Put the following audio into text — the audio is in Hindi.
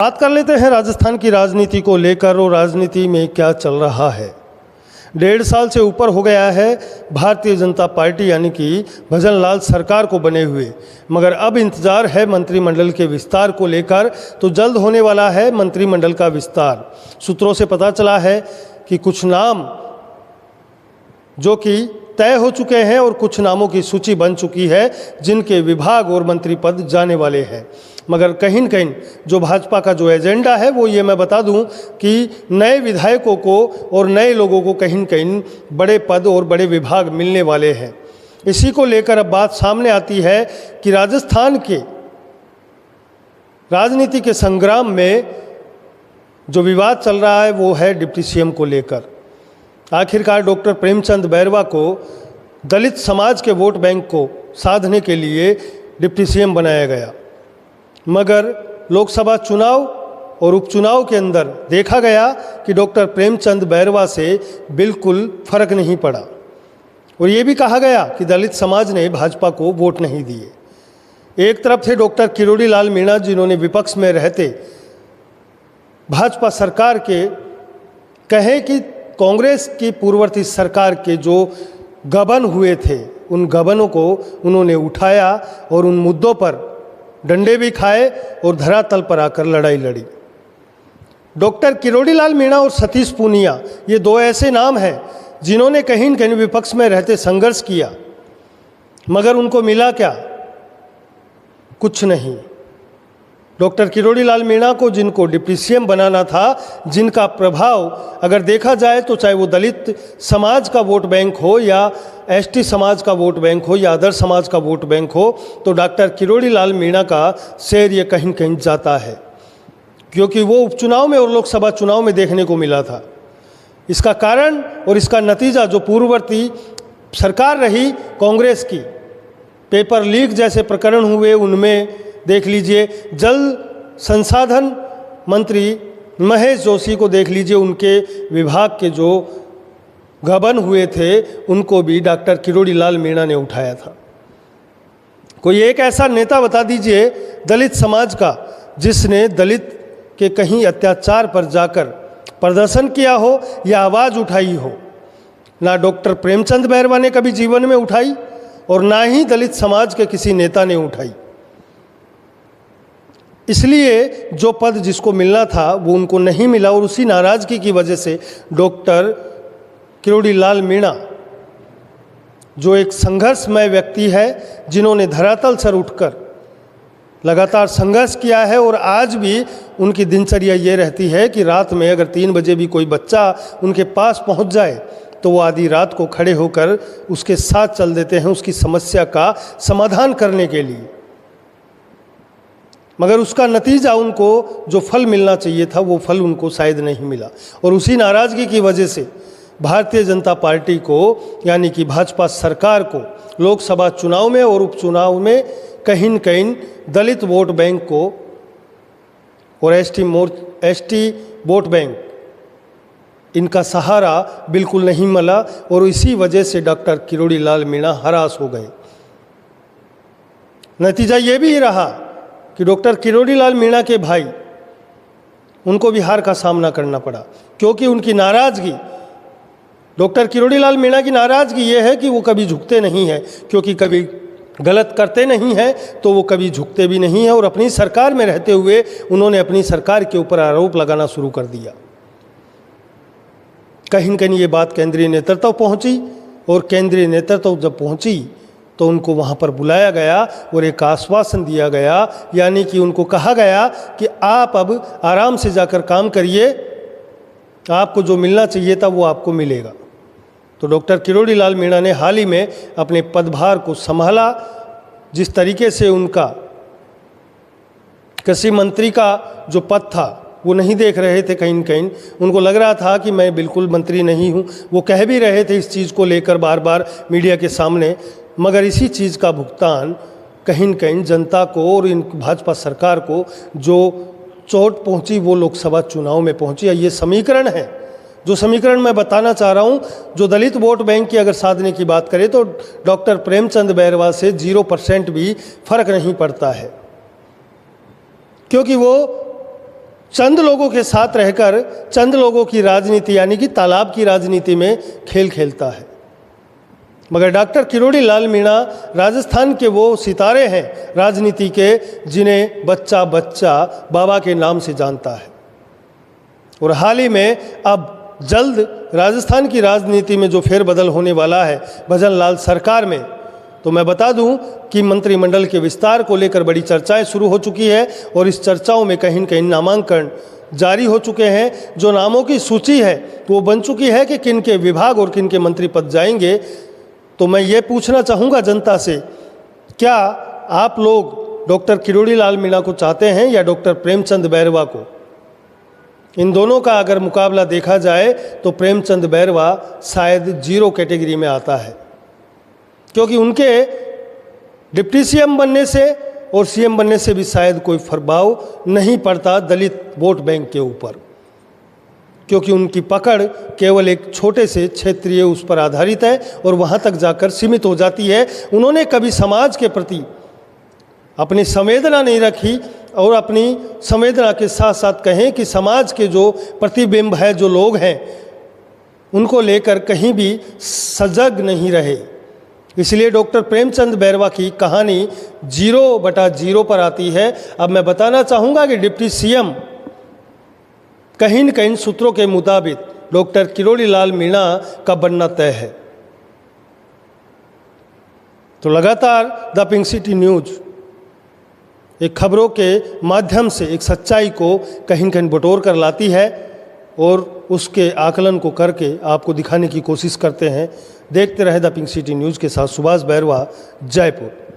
बात कर लेते हैं राजस्थान की राजनीति को लेकर और राजनीति में क्या चल रहा है। 1.5 साल से ऊपर हो गया है भारतीय जनता पार्टी यानी कि भजनलाल सरकार को बने हुए, मगर अब इंतजार है मंत्रिमंडल के विस्तार को लेकर। तो जल्द होने वाला है मंत्रिमंडल का विस्तार। सूत्रों से पता चला है कि कुछ नाम जो कि तय हो चुके हैं और कुछ नामों की सूची बन चुकी है जिनके विभाग और मंत्री पद जाने वाले हैं। मगर कहीं न कहीं जो भाजपा का जो एजेंडा है वो ये मैं बता दूं कि नए विधायकों को और नए लोगों को कहीं न कहीं बड़े पद और बड़े विभाग मिलने वाले हैं। इसी को लेकर अब बात सामने आती है कि राजस्थान के राजनीति के संग्राम में जो विवाद चल रहा है वो है डिप्टी सीएम को लेकर। आखिरकार डॉक्टर प्रेमचंद बैरवा को दलित समाज के वोट बैंक को साधने के लिए डिप्टी सीएम बनाया गया, मगर लोकसभा चुनाव और उपचुनाव के अंदर देखा गया कि डॉक्टर प्रेमचंद बैरवा से बिल्कुल फर्क नहीं पड़ा और ये भी कहा गया कि दलित समाज ने भाजपा को वोट नहीं दिए। एक तरफ थे डॉक्टर किरोड़ी लाल मीणा जिन्होंने विपक्ष में रहते भाजपा सरकार के कहे कि कांग्रेस की पूर्ववर्ती सरकार के जो गबन हुए थे उन गबनों को उन्होंने उठाया और उन मुद्दों पर डंडे भी खाए और धरातल पर आकर लड़ाई लड़ी। डॉक्टर किरोड़ी लाल मीणा और सतीश पूनिया ये दो ऐसे नाम हैं जिन्होंने कहीं न कहीं विपक्ष में रहते संघर्ष किया, मगर उनको मिला क्या? कुछ नहीं। डॉक्टर किरोड़ी लाल मीणा को जिनको डिप्टी सीएम बनाना था, जिनका प्रभाव अगर देखा जाए तो चाहे वो दलित समाज का वोट बैंक हो या एसटी समाज का वोट बैंक हो या अदर समाज का वोट बैंक हो, तो डॉक्टर किरोड़ी लाल मीणा का शेर ये कहीं कहीं जाता है, क्योंकि वो उपचुनाव में और लोकसभा चुनाव में देखने को मिला था। इसका कारण और इसका नतीजा जो पूर्ववर्ती सरकार रही कांग्रेस की, पेपर लीक जैसे प्रकरण हुए उनमें देख लीजिए, जल संसाधन मंत्री महेश जोशी को देख लीजिए, उनके विभाग के जो गबन हुए थे उनको भी डॉक्टर किरोड़ी लाल मीणा ने उठाया था। कोई एक ऐसा नेता बता दीजिए दलित समाज का जिसने दलित के कहीं अत्याचार पर जाकर प्रदर्शन किया हो या आवाज़ उठाई हो। ना डॉक्टर प्रेमचंद बैरवा ने कभी जीवन में उठाई और ना ही दलित समाज के किसी नेता ने उठाई। इसलिए जो पद जिसको मिलना था वो उनको नहीं मिला और उसी नाराज़गी की वजह से डॉक्टर किरोड़ी लाल मीणा जो एक संघर्षमय व्यक्ति है, जिन्होंने धरातल से उठकर लगातार संघर्ष किया है और आज भी उनकी दिनचर्या ये रहती है कि रात में अगर 3 बजे भी कोई बच्चा उनके पास पहुंच जाए तो वो आधी रात को खड़े होकर उसके साथ चल देते हैं उसकी समस्या का समाधान करने के लिए। मगर उसका नतीजा उनको जो फल मिलना चाहिए था वो फल उनको शायद नहीं मिला और उसी नाराज़गी की वजह से भारतीय जनता पार्टी को यानी कि भाजपा सरकार को लोकसभा चुनाव में और उपचुनाव में कहीं न कहीं दलित वोट बैंक को और एसटी वोट बैंक इनका सहारा बिल्कुल नहीं मिला और इसी वजह से डॉक्टर किरोड़ी लाल मीणा हरास हो गए। नतीजा ये भी रहा कि डॉक्टर किरोड़ी लाल मीणा के भाई उनको भी हार का सामना करना पड़ा, क्योंकि उनकी नाराज़गी, डॉक्टर किरोड़ी लाल मीणा की नाराज़गी ये है कि वो कभी झुकते नहीं हैं, क्योंकि कभी गलत करते नहीं हैं तो वो कभी झुकते भी नहीं हैं और अपनी सरकार में रहते हुए उन्होंने अपनी सरकार के ऊपर आरोप लगाना शुरू कर दिया। कहीं न कहीं ये बात केंद्रीय नेतृत्व पहुंची और केंद्रीय नेतृत्व जब पहुंची तो उनको वहाँ पर बुलाया गया और एक आश्वासन दिया गया, यानी कि उनको कहा गया कि आप अब आराम से जाकर काम करिए, आपको जो मिलना चाहिए था वो आपको मिलेगा। तो डॉक्टर किरोड़ी लाल मीणा ने हाल ही में अपने पदभार को संभाला। जिस तरीके से उनका कृषि मंत्री का जो पद था वो नहीं देख रहे थे, कहीं न कहीं उनको लग रहा था कि मैं बिल्कुल मंत्री नहीं हूँ। वो कह भी रहे थे इस चीज़ को लेकर बार बार मीडिया के सामने, मगर इसी चीज़ का भुगतान कहीं न कहीं जनता को और इन भाजपा सरकार को जो चोट पहुंची वो लोकसभा चुनाव में पहुंची। ये समीकरण है, जो समीकरण मैं बताना चाह रहा हूं। जो दलित वोट बैंक की अगर साधने की बात करें तो डॉक्टर प्रेमचंद बैरवा से 0% भी फर्क नहीं पड़ता है, क्योंकि वो चंद लोगों के साथ रहकर चंद लोगों की राजनीति यानी कि तालाब की राजनीति में खेल खेलता है। मगर डॉक्टर किरोड़ी लाल मीणा राजस्थान के वो सितारे हैं राजनीति के, जिन्हें बच्चा बच्चा बाबा के नाम से जानता है। और हाल ही में अब जल्द राजस्थान की राजनीति में जो फेरबदल होने वाला है भजन लाल सरकार में, तो मैं बता दूं कि मंत्रिमंडल के विस्तार को लेकर बड़ी चर्चाएं शुरू हो चुकी है और इस चर्चाओं में कहीं न कहीं नामांकन जारी हो चुके हैं। जो नामों की सूची है तो वो बन चुकी है कि किन के विभाग और किन के मंत्री पद जाएंगे। तो मैं ये पूछना चाहूँगा जनता से, क्या आप लोग डॉक्टर किरोड़ी लाल मीणा को चाहते हैं या डॉक्टर प्रेमचंद बैरवा को? इन दोनों का अगर मुकाबला देखा जाए तो प्रेमचंद बैरवा शायद 0 कैटेगरी में आता है, क्योंकि उनके डिप्टी सीएम बनने से और सीएम बनने से भी शायद कोई प्रभाव नहीं पड़ता दलित वोट बैंक के ऊपर, क्योंकि उनकी पकड़ केवल एक छोटे से क्षेत्रीय उस पर आधारित है और वहाँ तक जाकर सीमित हो जाती है। उन्होंने कभी समाज के प्रति अपनी संवेदना नहीं रखी और अपनी संवेदना के साथ साथ कहें कि समाज के जो प्रतिबिंब है, जो लोग हैं, उनको लेकर कहीं भी सजग नहीं रहे। इसलिए डॉक्टर प्रेमचंद बैरवा की कहानी 0/0 पर आती है। अब मैं बताना चाहूँगा कि डिप्टी सीएम कहीं न कहीं सूत्रों के मुताबिक डॉक्टर किरोड़ी लाल मीणा का बनना तय है। तो लगातार द पिंक सिटी न्यूज़ एक खबरों के माध्यम से एक सच्चाई को कहीं न कहीं बटोर कर लाती है और उसके आकलन को करके आपको दिखाने की कोशिश करते हैं। देखते रहे द पिंक सिटी न्यूज़ के साथ सुभाष बैरवा, जयपुर।